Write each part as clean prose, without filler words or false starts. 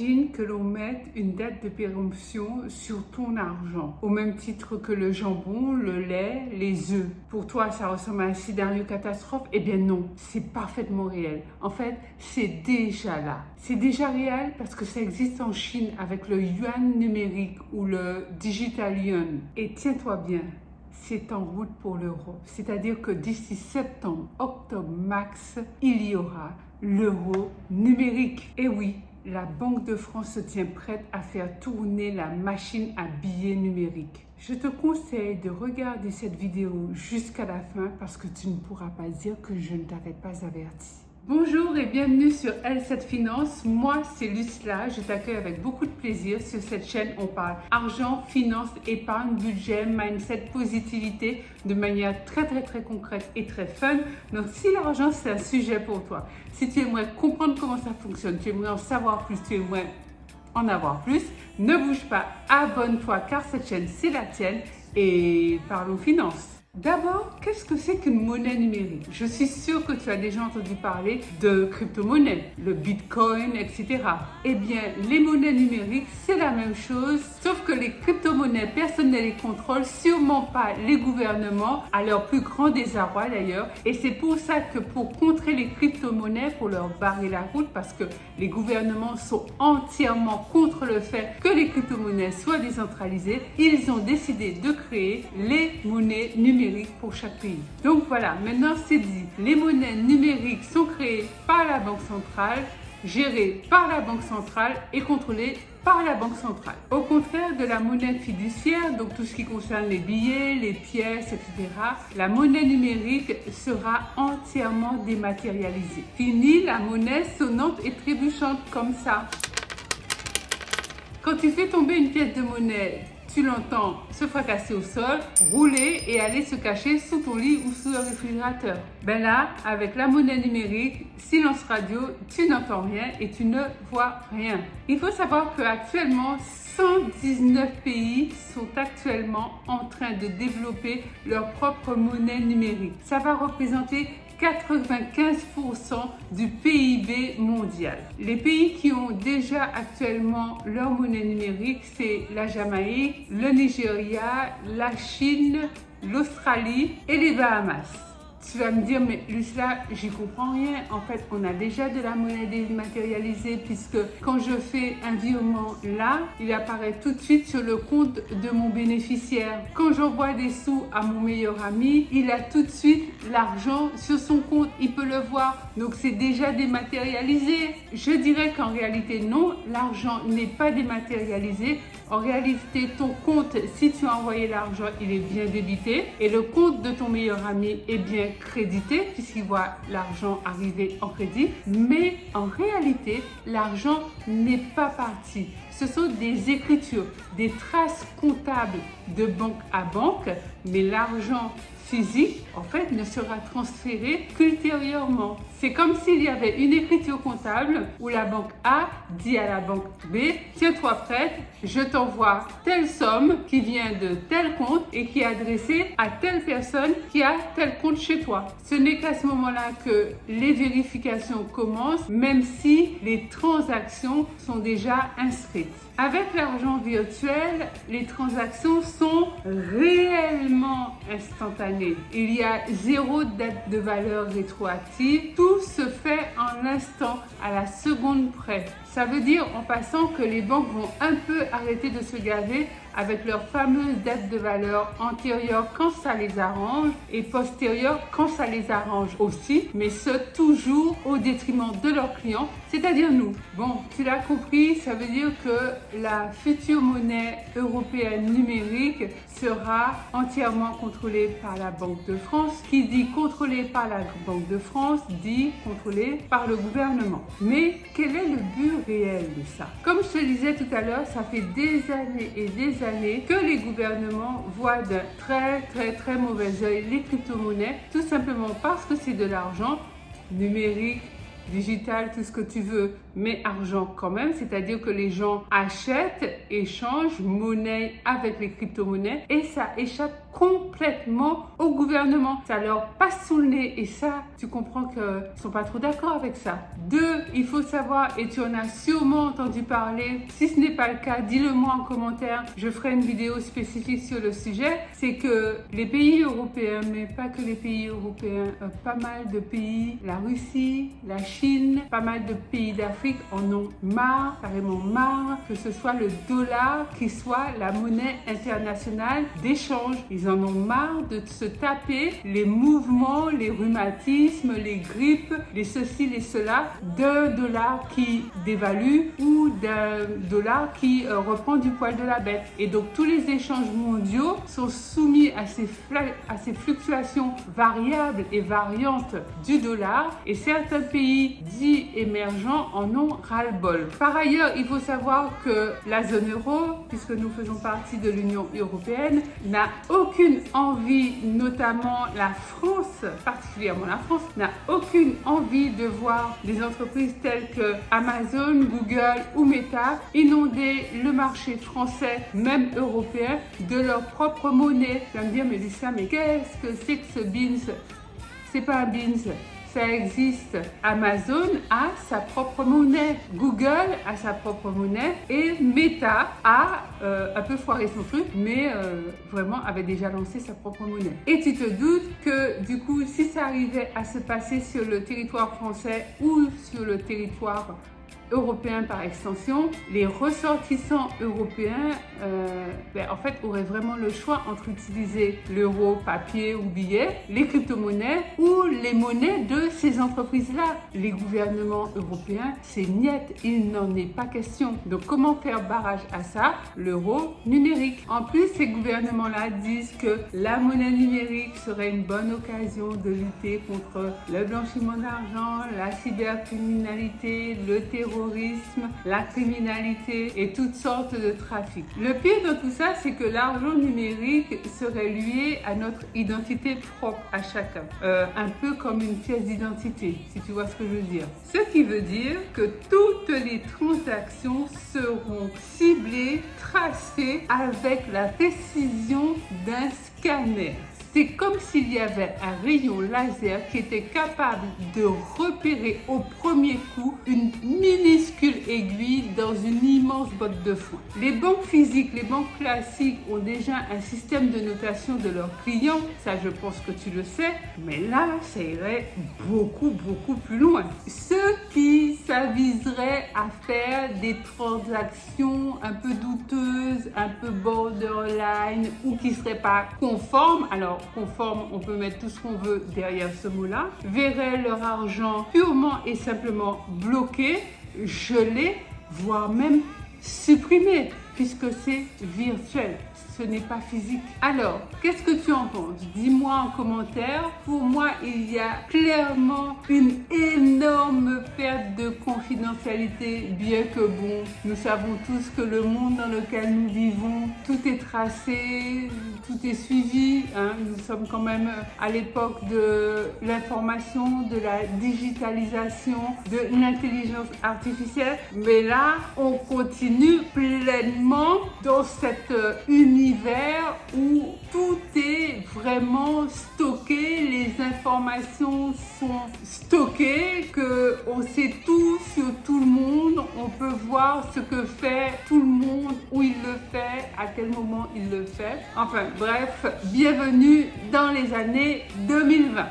Imagine que l'on mette une date de péremption sur ton argent, au même titre que le jambon, le lait, les œufs. Pour toi, ça ressemble à un scénario catastrophe? Eh bien non, c'est parfaitement réel. En fait, c'est déjà là. C'est déjà réel parce que ça existe en Chine avec le yuan numérique ou le digital yuan. Et tiens-toi bien, c'est en route pour l'euro. C'est-à-dire que d'ici septembre, octobre max, il y aura l'euro numérique. Et oui, la Banque de France se tient prête à faire tourner la machine à billets numériques. Je te conseille de regarder cette vidéo jusqu'à la fin parce que tu ne pourras pas dire que je ne t'avais pas averti. Bonjour et bienvenue sur L7 Finance. Moi, c'est Lucla. Je t'accueille avec beaucoup de plaisir. Sur cette chaîne, on parle argent, finance, épargne, budget, mindset, positivité de manière très concrète et très fun. Donc, si l'argent, c'est un sujet pour toi, si tu aimerais comprendre comment ça fonctionne, tu aimerais en savoir plus, tu aimerais en avoir plus, ne bouge pas, abonne-toi car cette chaîne, c'est la tienne et parlons finance. D'abord, qu'est-ce que c'est qu'une monnaie numérique? Je suis sûre que tu as déjà entendu parler de crypto-monnaies, le bitcoin, etc. Eh bien, les monnaies numériques, c'est la même chose, sauf que les crypto-monnaies, personne ne les contrôle, sûrement pas les gouvernements, à leur plus grand désarroi d'ailleurs. Et c'est pour ça que pour contrer les crypto-monnaies, pour leur barrer la route, parce que les gouvernements sont entièrement contre le fait que les crypto-monnaies soient décentralisées, ils ont décidé de créer les monnaies numériques pour chaque pays. Donc voilà, maintenant c'est dit. Les monnaies numériques sont créées par la Banque centrale, gérées par la Banque centrale et contrôlées par la Banque centrale. Au contraire de la monnaie fiduciaire, donc tout ce qui concerne les billets, les pièces, etc., la monnaie numérique sera entièrement dématérialisée. Fini la monnaie sonnante et trébuchante comme ça. Quand tu fais tomber une pièce de monnaie, tu l'entends se fracasser au sol, rouler et aller se cacher sous ton lit ou sous le réfrigérateur. Ben là, avec la monnaie numérique, silence radio, tu n'entends rien et tu ne vois rien. Il faut savoir qu'actuellement, 119 pays sont actuellement en train de développer leur propre monnaie numérique. Ça va représenter 95% du PIB mondial. Les pays qui ont déjà actuellement leur monnaie numérique, c'est la Jamaïque, le Nigeria, la Chine, l'Australie et les Bahamas. Tu vas me dire, mais Lucla, j'y comprends rien. En fait, on a déjà de la monnaie dématérialisée puisque quand je fais un virement là, il apparaît tout de suite sur le compte de mon bénéficiaire. Quand j'envoie des sous à mon meilleur ami, il a tout de suite l'argent sur son compte. Il peut le voir. Donc, c'est déjà dématérialisé. Je dirais qu'en réalité, non, l'argent n'est pas dématérialisé. En réalité, ton compte, si tu as envoyé l'argent, il est bien débité et le compte de ton meilleur ami est bien crédité puisqu'il voit l'argent arriver en crédit. Mais en réalité, l'argent n'est pas parti. Ce sont des écritures, des traces comptables de banque à banque, mais l'argent physique, en fait, ne sera transféré qu'ultérieurement. C'est comme s'il y avait une écriture comptable où la banque A dit à la banque B, tiens-toi prête, je t'envoie telle somme qui vient de tel compte et qui est adressée à telle personne qui a tel compte chez toi. Ce n'est qu'à ce moment-là que les vérifications commencent, même si les transactions sont déjà inscrites. Avec l'argent virtuel, les transactions sont réellement instantanées. Il y a zéro date de valeur rétroactive. Tout se fait en l'instant, à la seconde près. Ça veut dire en passant que les banques vont un peu arrêter de se gaver avec leur fameuse date de valeur antérieure quand ça les arrange et postérieure quand ça les arrange aussi, mais ce toujours au détriment de leurs clients, c'est-à-dire nous. Bon, tu l'as compris, ça veut dire que la future monnaie européenne numérique sera entièrement contrôlée par la Banque de France. Qui dit contrôlée par la Banque de France dit contrôlée par le gouvernement. Mais quel est le but réel de ça? Comme je te le disais tout à l'heure, ça fait des années et des années que les gouvernements voient d'un très mauvais œil les crypto-monnaies, tout simplement parce que c'est de l'argent numérique, digital, tout ce que tu veux. mais argent quand même, c'est-à-dire que les gens achètent, échangent monnaie avec les crypto-monnaies et ça échappe complètement au gouvernement. Ça leur passe sous le nez et ça, tu comprends qu'ils ne sont pas trop d'accord avec ça. 2, il faut savoir, et tu en as sûrement entendu parler, si ce n'est pas le cas, dis-le-moi en commentaire, je ferai une vidéo spécifique sur le sujet, c'est que les pays européens, mais pas que les pays européens, pas mal de pays, la Russie, la Chine, pas mal de pays d'Afrique en ont marre, carrément marre, que ce soit le dollar qui soit la monnaie internationale d'échange. Ils en ont marre de se taper les mouvements, les rhumatismes, les grippes, les ceci, les cela, d'un dollar qui dévalue ou d'un dollar qui reprend du poil de la bête. Et donc tous les échanges mondiaux sont soumis à ces fluctuations variables et variantes du dollar et certains pays dits émergents en ont ras-le-bol. Par ailleurs, il faut savoir que la zone euro, puisque nous faisons partie de l'Union européenne, n'a aucune envie, notamment la France, particulièrement la France, n'a aucune envie de voir des entreprises telles que Amazon, Google ou Meta inonder le marché français, même européen, de leur propre monnaie. Tu vas me dire, mais Lucia, mais qu'est-ce que c'est que ce beans? C'est pas un beans. Ça existe. Amazon a sa propre monnaie, Google a sa propre monnaie et Meta a un peu foiré son truc, mais vraiment avait déjà lancé sa propre monnaie. Et tu te doutes que du coup, si ça arrivait à se passer sur le territoire français ou sur le territoire européen par extension, les ressortissants européens en fait auraient vraiment le choix entre utiliser l'euro, papier ou billet, les crypto-monnaies ou les monnaies de ces entreprises-là. Les gouvernements européens, c'est niet, il n'en est pas question. Donc comment faire barrage à ça? L'euro numérique. En plus, ces gouvernements-là disent que la monnaie numérique serait une bonne occasion de lutter contre le blanchiment d'argent, la cybercriminalité, le terrorisme, la criminalité et toutes sortes de trafics. Le pire de tout ça, c'est que l'argent numérique serait lié à notre identité propre à chacun. Un peu comme une pièce d'identité, si tu vois ce que je veux dire. Ce qui veut dire que toutes les transactions seront ciblées, tracées avec la précision d'un scanner. C'est comme s'il y avait un rayon laser qui était capable de repérer au premier coup une minuscule aiguille dans une immense botte de foin. Les banques physiques, les banques classiques ont déjà un système de notation de leurs clients, ça je pense que tu le sais, mais là ça irait beaucoup plus loin. Ceux qui s'aviseraient à faire des transactions un peu douteuses, un peu borderline ou qui ne seraient pas conformes, alors conforme, on peut mettre tout ce qu'on veut derrière ce mot-là, verraient leur argent purement et simplement bloqué, gelé, voire même supprimé, puisque c'est virtuel. Ce n'est pas physique. Alors, qu'est-ce que tu en penses? Dis-moi en commentaire. Pour moi, il y a clairement une énorme perte de confidentialité, bien que bon, nous savons tous que le monde dans lequel nous vivons, tout est tracé, tout est suivi. Nous sommes quand même à l'époque de l'information, de la digitalisation, de l'intelligence artificielle. Mais là, on continue pleinement dans cet univers où tout est vraiment stocké, les informations sont stockées, qu'on sait tout sur tout le monde, on peut voir ce que fait tout le monde, où il le fait, à quel moment il le fait. Enfin bref, bienvenue dans les années 2020.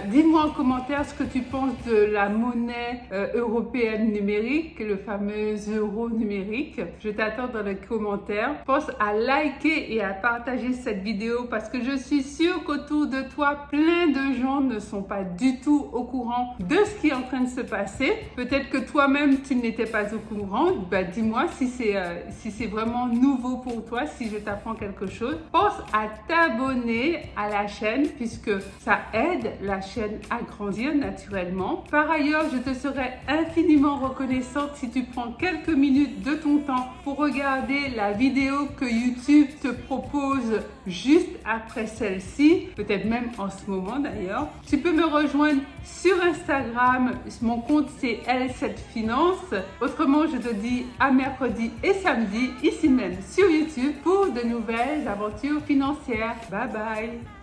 Dis-moi en commentaire ce que tu penses de la monnaie européenne numérique, le fameux euro numérique. Je t'attends dans les commentaires. Pense à liker et à partager cette vidéo parce que je suis sûre qu'autour de toi, plein de gens ne sont pas du tout au courant de ce qui est en train de se passer. Peut-être que toi-même, tu n'étais pas au courant. Dis-moi si c'est vraiment nouveau pour toi, si je t'apprends quelque chose. Pense à t'abonner à la chaîne puisque ça aide la chaîne à grandir naturellement. Par ailleurs, je te serais infiniment reconnaissante si tu prends quelques minutes de ton temps pour regarder regarder la vidéo que YouTube te propose juste après celle-ci, peut-être même en ce moment d'ailleurs. Tu peux me rejoindre sur Instagram, mon compte c'est L7Finance. Autrement, je te dis à mercredi et samedi, ici même sur YouTube, pour de nouvelles aventures financières. Bye bye!